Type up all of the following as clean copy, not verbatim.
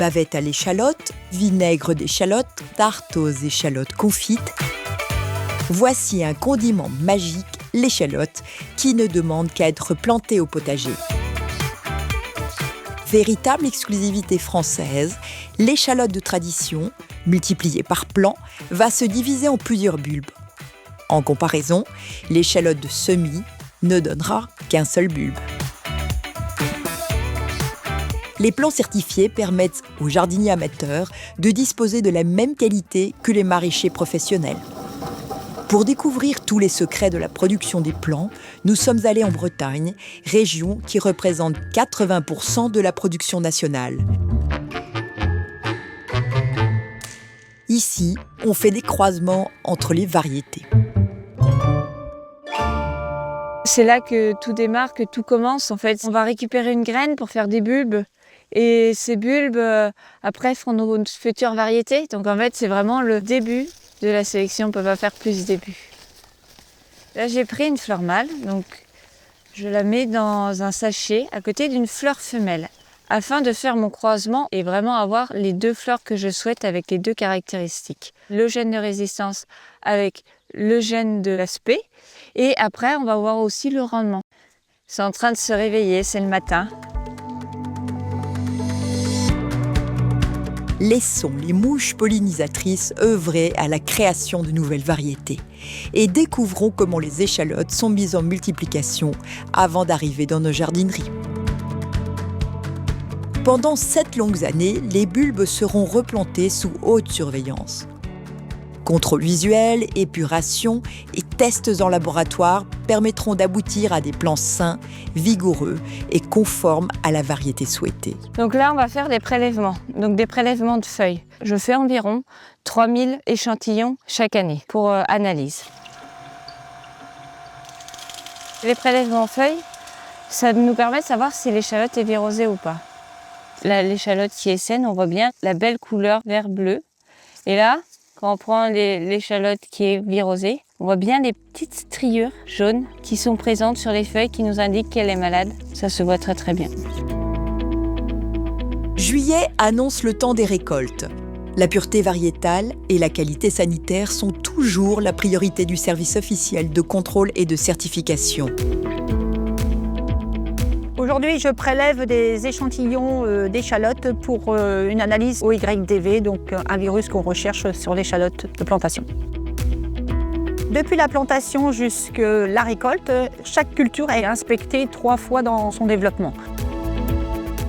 bavette à l'échalote, vinaigre d'échalote, tarte aux échalotes confites. Voici un condiment magique, l'échalote, qui ne demande qu'à être plantée au potager. Véritable exclusivité française, l'échalote de tradition, multipliée par plant, va se diviser en plusieurs bulbes. En comparaison, l'échalote de semis ne donnera qu'un seul bulbe. Les plants certifiés permettent aux jardiniers amateurs de disposer de la même qualité que les maraîchers professionnels. Pour découvrir tous les secrets de la production des plants, nous sommes allés en Bretagne, région qui représente 80% de la production nationale. Ici, on fait des croisements entre les variétés. C'est là que tout démarre, que tout commence en fait. On va récupérer une graine pour faire des bulbes. Et ces bulbes, après, feront nos futures variétés. Donc en fait, c'est vraiment le début de la sélection. On ne peut pas faire plus début. Là, j'ai pris une fleur mâle. Donc je la mets dans un sachet à côté d'une fleur femelle, afin de faire mon croisement et vraiment avoir les deux fleurs que je souhaite avec les deux caractéristiques. Le gène de résistance avec le gène de l'aspect. Et après, on va voir aussi le rendement. C'est en train de se réveiller, c'est le matin. Laissons les mouches pollinisatrices œuvrer à la création de nouvelles variétés et découvrons comment les échalotes sont mises en multiplication avant d'arriver dans nos jardineries. Pendant 7 longues années, les bulbes seront replantés sous haute surveillance. Contrôle visuel, épuration et tests en laboratoire permettront d'aboutir à des plants sains, vigoureux et conformes à la variété souhaitée. Donc là, on va faire des prélèvements, donc des prélèvements de feuilles. Je fais environ 3000 échantillons chaque année pour analyse. Les prélèvements feuilles, ça nous permet de savoir si l'échalote est virosée ou pas. Là, l'échalote qui est saine, on voit bien la belle couleur vert-bleu. Et là, quand on prend l'échalote qui est virosée, on voit bien les petites striures jaunes qui sont présentes sur les feuilles qui nous indiquent qu'elle est malade. Ça se voit très très bien. Juillet annonce le temps des récoltes. La pureté variétale et la qualité sanitaire sont toujours la priorité du service officiel de contrôle et de certification. Aujourd'hui, je prélève des échantillons d'échalotes pour une analyse au YDV, donc un virus qu'on recherche sur l'échalote de plantation. Depuis la plantation jusqu'à la récolte, chaque culture est inspectée 3 fois dans son développement.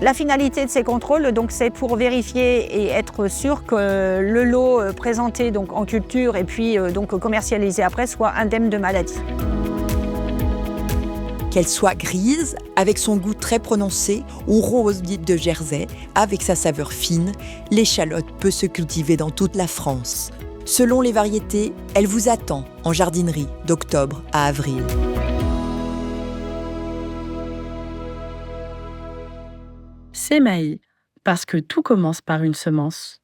La finalité de ces contrôles, donc, c'est pour vérifier et être sûr que le lot présenté donc, en culture et puis donc, commercialisé après soit indemne de maladie. Qu'elle soit grise, avec son goût très prononcé, ou rose dite de Jersey, avec sa saveur fine, l'échalote peut se cultiver dans toute la France. Selon les variétés, elle vous attend en jardinerie d'octobre à avril. Sémaï, parce que tout commence par une semence.